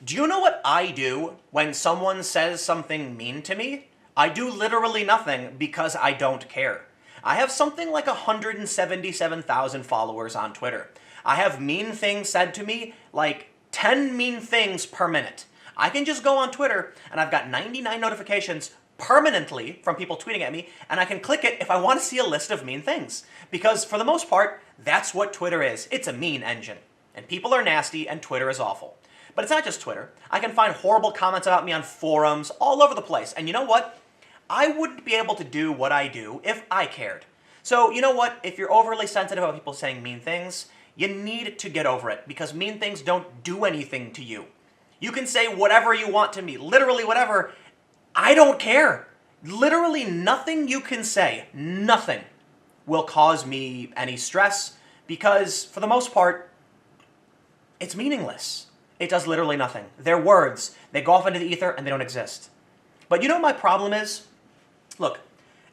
Do you know what I do when someone says something mean to me? I do literally nothing because I don't care. I have something like 177,000 followers on Twitter. I have mean things said to me, like 10 mean things per minute. I can just go on Twitter and I've got 99 notifications permanently from people tweeting at me, and I can click it if I want to see a list of mean things. Because for the most part, that's what Twitter is. It's a mean engine. And people are nasty and Twitter is awful. But it's not just Twitter. I can find horrible comments about me on forums all over the place. And you know what? I wouldn't be able to do what I do if I cared. So you know what? If you're overly sensitive about people saying mean things, you need to get over it, because mean things don't do anything to you. You can say whatever you want to me, literally whatever. I don't care. Literally nothing you can say, nothing, will cause me any stress, because for the most part, it's meaningless. It does literally nothing. They're words. They go off into the ether and they don't exist. But you know what my problem is? Look,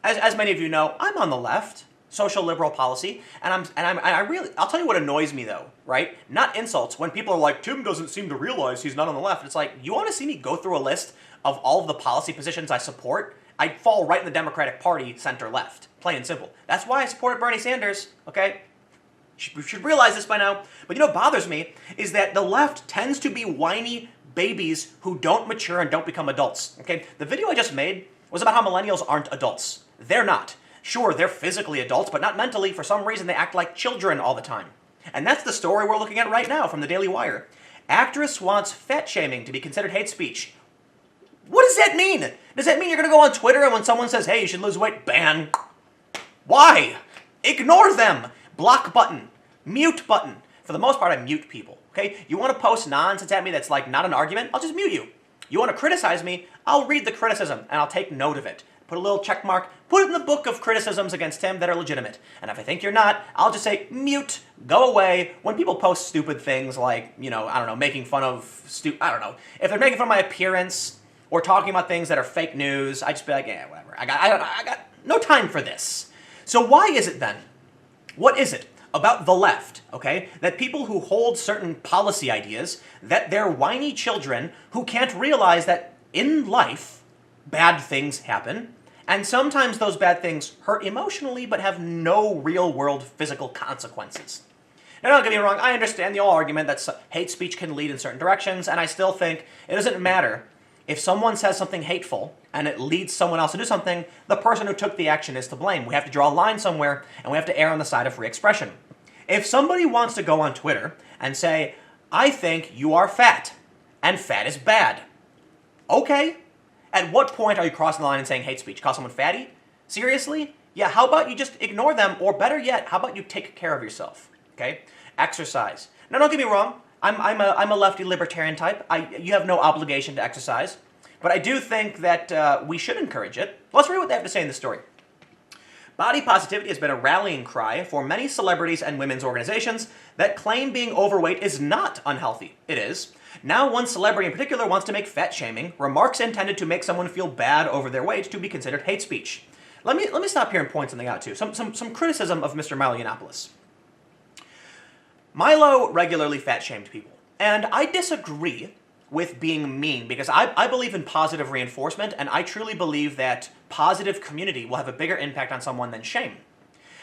as many of you know, I'm on the left, social liberal policy, and I'll tell you what annoys me though, right? Not insults. When people are like, Tim doesn't seem to realize he's not on the left. It's like, you want to see me go through a list of all of the policy positions I support? I'd fall right in the Democratic Party center left, plain and simple. That's why I supported Bernie Sanders, okay? You should realize this by now. But you know what bothers me is that the left tends to be whiny babies who don't mature and don't become adults. Okay, the video I just made was about how millennials aren't adults. They're not. Sure, they're physically adults, but not mentally. For some reason, they act like children all the time. And that's the story we're looking at right now from the Daily Wire. Actress wants fat shaming to be considered hate speech. What does that mean? Does that mean you're going to go on Twitter and when someone says, hey, you should lose weight, ban? Why? Ignore them. Block button. Mute button. For the most part, I mute people, okay? You want to post nonsense at me that's like not an argument? I'll just mute you. You want to criticize me? I'll read the criticism and I'll take note of it. Put a little check mark, put it in the book of criticisms against him that are legitimate. And if I think you're not, I'll just say mute, go away. When people post stupid things like, you know, I don't know, making fun of I don't know. If they're making fun of my appearance or talking about things that are fake news, I just be like, yeah, whatever. I got no time for this. So why is it then? What is it about the left, okay, that people who hold certain policy ideas, that they're whiny children who can't realize that in life, bad things happen, and sometimes those bad things hurt emotionally but have no real-world physical consequences? Now, don't get me wrong, I understand the whole argument that hate speech can lead in certain directions, and I still think it doesn't matter. If someone says something hateful and it leads someone else to do something, the person who took the action is to blame. We have to draw a line somewhere, and we have to err on the side of free expression. If somebody wants to go on Twitter and say, I think you are fat, and fat is bad, okay. At what point are you crossing the line and saying hate speech? Call someone fatty? Seriously? Yeah, how about you just ignore them, or better yet, how about you take care of yourself, okay? Exercise. Now, don't get me wrong. I'm a lefty libertarian type. You have no obligation to exercise. But I do think that we should encourage it. Let's read what they have to say in the story. Body positivity has been a rallying cry for many celebrities and women's organizations that claim being overweight is not unhealthy. It is. Now one celebrity in particular wants to make fat shaming, remarks intended to make someone feel bad over their weight, to be considered hate speech. Let me stop here and point something out too. Some criticism of Mr. Milo Yiannopoulos. Milo regularly fat shamed people, and I disagree with being mean, because I believe in positive reinforcement, and I truly believe that positive community will have a bigger impact on someone than shame.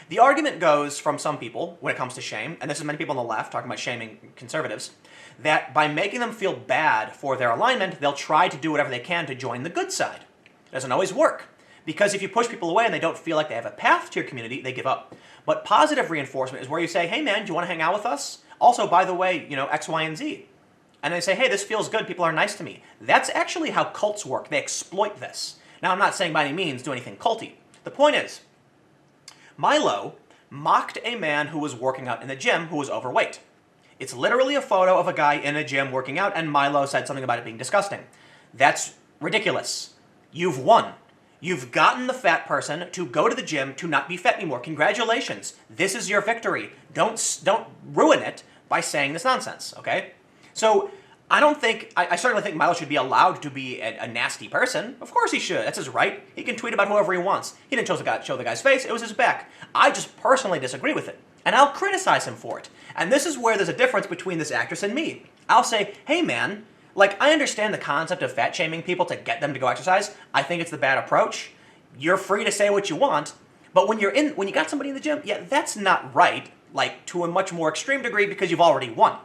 The argument goes from some people, when it comes to shame, and this is many people on the left talking about shaming conservatives, that by making them feel bad for their alignment, they'll try to do whatever they can to join the good side. It doesn't always work, because if you push people away and they don't feel like they have a path to your community, they give up. But positive reinforcement is where you say, hey man, do you want to hang out with us? Also, by the way, you know, X, Y, and Z. And they say, hey, this feels good, people are nice to me. That's actually how cults work. They exploit this. Now, I'm not saying by any means do anything culty. The point is, Milo mocked a man who was working out in the gym who was overweight. It's literally a photo of a guy in a gym working out, and Milo said something about it being disgusting. That's ridiculous. You've won. You've gotten the fat person to go to the gym to not be fat anymore. Congratulations. This is your victory. Don't ruin it by saying this nonsense, okay? So, I certainly think Milo should be allowed to be a nasty person. Of course he should. That's his right. He can tweet about whoever he wants. He didn't show the guy's face. It was his back. I just personally disagree with it. And I'll criticize him for it. And this is where there's a difference between this actress and me. I'll say, hey man, Like, I understand the concept of fat shaming people to get them to go exercise. I think it's the bad approach. You're free to say what you want, but when you got somebody in the gym, yeah, that's not right, like, to a much more extreme degree because you've already won.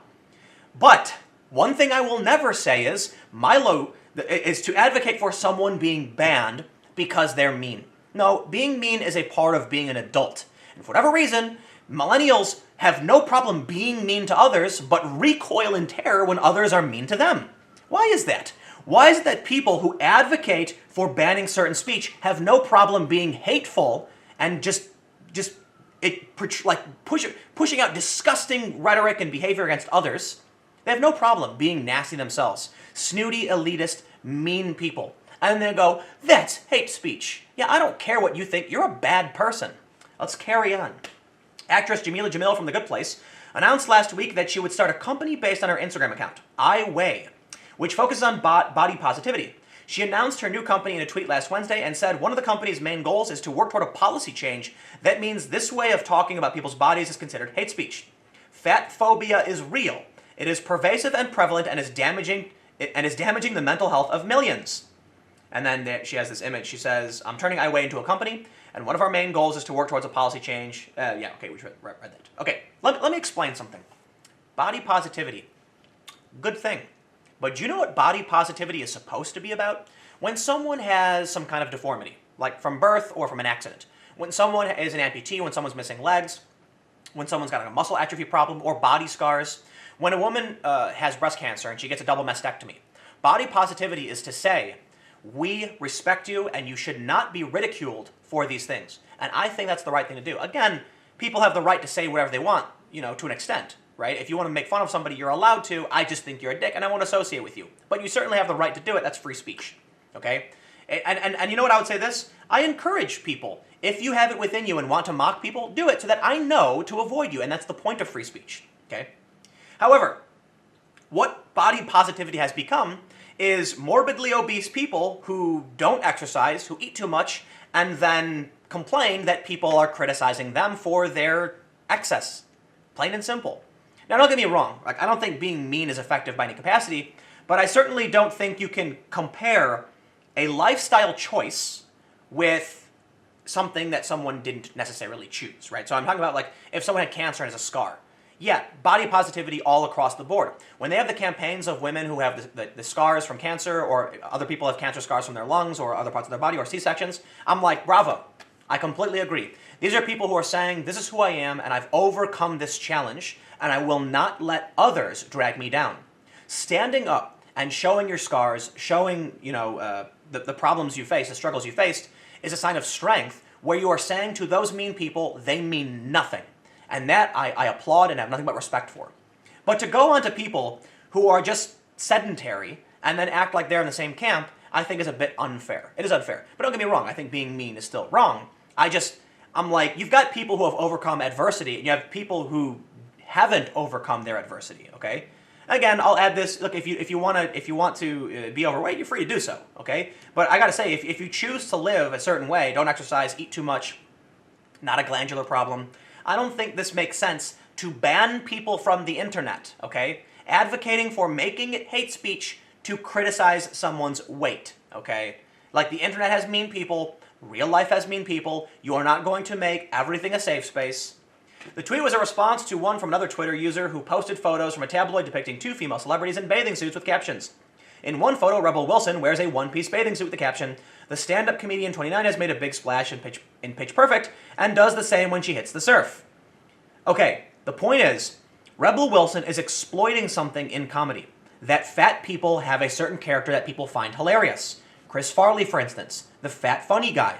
But one thing I will never say is to advocate for someone being banned because they're mean. No, being mean is a part of being an adult. And for whatever reason, millennials have no problem being mean to others, but recoil in terror when others are mean to them. Why is that? Why is it that people who advocate for banning certain speech have no problem being hateful and pushing out disgusting rhetoric and behavior against others? They have no problem being nasty themselves. Snooty, elitist, mean people. And they go, that's hate speech. Yeah, I don't care what you think. You're a bad person. Let's carry on. Actress Jameela Jamil from The Good Place announced last week that she would start a company based on her Instagram account, I Weigh, which focuses on body positivity. She announced her new company in a tweet last Wednesday and said one of the company's main goals is to work toward a policy change that means this way of talking about people's bodies is considered hate speech. Fat phobia is real. It is pervasive and prevalent and is damaging the mental health of millions. And then she has this image. She says, I'm turning I Weigh into a company, and one of our main goals is to work towards a policy change. We read that. Okay, let me explain something. Body positivity, good thing. But do you know what body positivity is supposed to be about? When someone has some kind of deformity, like from birth or from an accident, when someone is an amputee, when someone's missing legs, when someone's got a muscle atrophy problem or body scars, when a woman has breast cancer and she gets a double mastectomy, body positivity is to say, we respect you and you should not be ridiculed for these things. And I think that's the right thing to do. Again, people have the right to say whatever they want, to an extent, right? If you want to make fun of somebody, you're allowed to. I just think you're a dick and I won't associate with you. But you certainly have the right to do it. That's free speech, okay? And you know what I would say this? I encourage people, if you have it within you and want to mock people, do it so that I know to avoid you. And that's the point of free speech, okay? However, what body positivity has become is morbidly obese people who don't exercise, who eat too much, and then complain that people are criticizing them for their excess. Plain and simple. Now, don't get me wrong. I don't think being mean is effective by any capacity, but I certainly don't think you can compare a lifestyle choice with something that someone didn't necessarily choose, right? So I'm talking about, like, if someone had cancer and has a scar. Yeah, body positivity all across the board. When they have the campaigns of women who have the scars from cancer, or other people have cancer scars from their lungs or other parts of their body or C-sections, I'm like, bravo. I completely agree. These are people who are saying, this is who I am, and I've overcome this challenge, and I will not let others drag me down. Standing up and showing your scars, showing, the problems you face, the struggles you faced, is a sign of strength where you are saying to those mean people, they mean nothing. And that I applaud and have nothing but respect for. But to go on to people who are just sedentary and then act like they're in the same camp, I think is a bit unfair. It is unfair. But don't get me wrong, I think being mean is still wrong. I'm like, you've got people who have overcome adversity, and you have people who haven't overcome their adversity, okay? Again, I'll add this, look, if you want to be overweight, you're free to do so, okay? But I gotta say, if you choose to live a certain way, don't exercise, eat too much, not a glandular problem, I don't think this makes sense to ban people from the internet, okay? Advocating for making it hate speech to criticize someone's weight, okay? Like, the internet has mean people, real life has mean people, you are not going to make everything a safe space. The tweet was a response to one from another Twitter user who posted photos from a tabloid depicting two female celebrities in bathing suits with captions. In one photo, Rebel Wilson wears a one-piece bathing suit with the caption, "The stand-up comedian 29 has made a big splash in Pitch Perfect and does the same when she hits the surf." Okay, the point is, Rebel Wilson is exploiting something in comedy. That fat people have a certain character that people find hilarious. Chris Farley, for instance, the fat funny guy.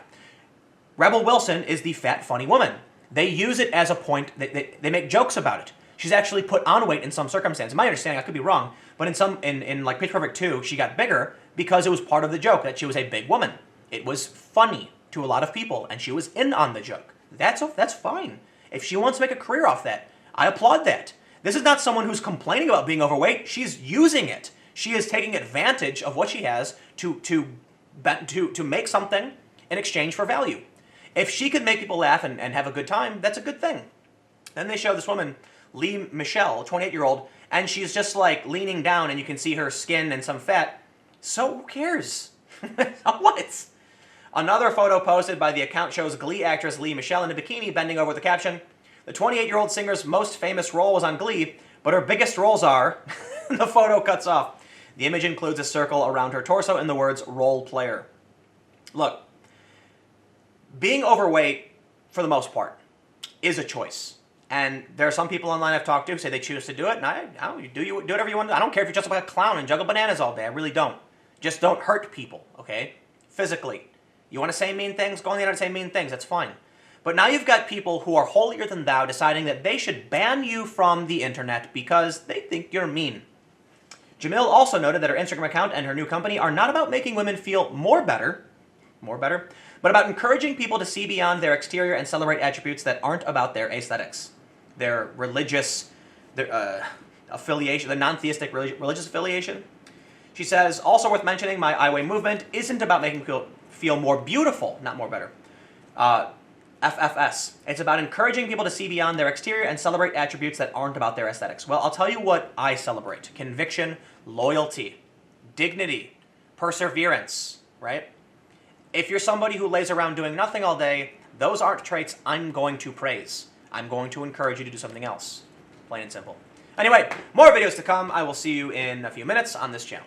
Rebel Wilson is the fat funny woman. They use it as a point, they make jokes about it. She's actually put on weight in some circumstances. My understanding, I could be wrong, but in like Pitch Perfect 2, she got bigger because it was part of the joke that she was a big woman. It was funny to a lot of people, and she was in on the joke. That's fine. If she wants to make a career off that, I applaud that. This is not someone who's complaining about being overweight. She's using it. She is taking advantage of what she has to make something in exchange for value. If she could make people laugh and have a good time, that's a good thing. Then they show this woman, Lea Michele, a 28-year-old, and she's just like leaning down and you can see her skin and some fat, so who cares? What? Another photo posted by the account shows Glee actress Lea Michele in a bikini bending over with the caption, "The 28-year-old singer's most famous role was on Glee, but her biggest roles are..." The photo cuts off. The image includes a circle around her torso and the words "role player." Look, being overweight, for the most part, is a choice. And there are some people online I've talked to who say they choose to do it, and I don't, do whatever you want to do. I don't care if you're just like a clown and juggle bananas all day. I really don't. Just don't hurt people, okay? Physically. You want to say mean things? Go on the internet and say mean things. That's fine. But now you've got people who are holier than thou deciding that they should ban you from the internet because they think you're mean. Jamil also noted that her Instagram account and her new company are not about making women feel more better, but about encouraging people to see beyond their exterior and celebrate attributes that aren't about their aesthetics, their religious, affiliation, the non-theistic religious affiliation. She says, also worth mentioning, my I Weigh movement isn't about making people feel more beautiful, not more better. FFS. It's about encouraging people to see beyond their exterior and celebrate attributes that aren't about their aesthetics. Well, I'll tell you what I celebrate. Conviction, loyalty, dignity, perseverance, right? If you're somebody who lays around doing nothing all day, those aren't traits I'm going to praise. I'm going to encourage you to do something else. Plain and simple. Anyway, more videos to come. I will see you in a few minutes on this channel.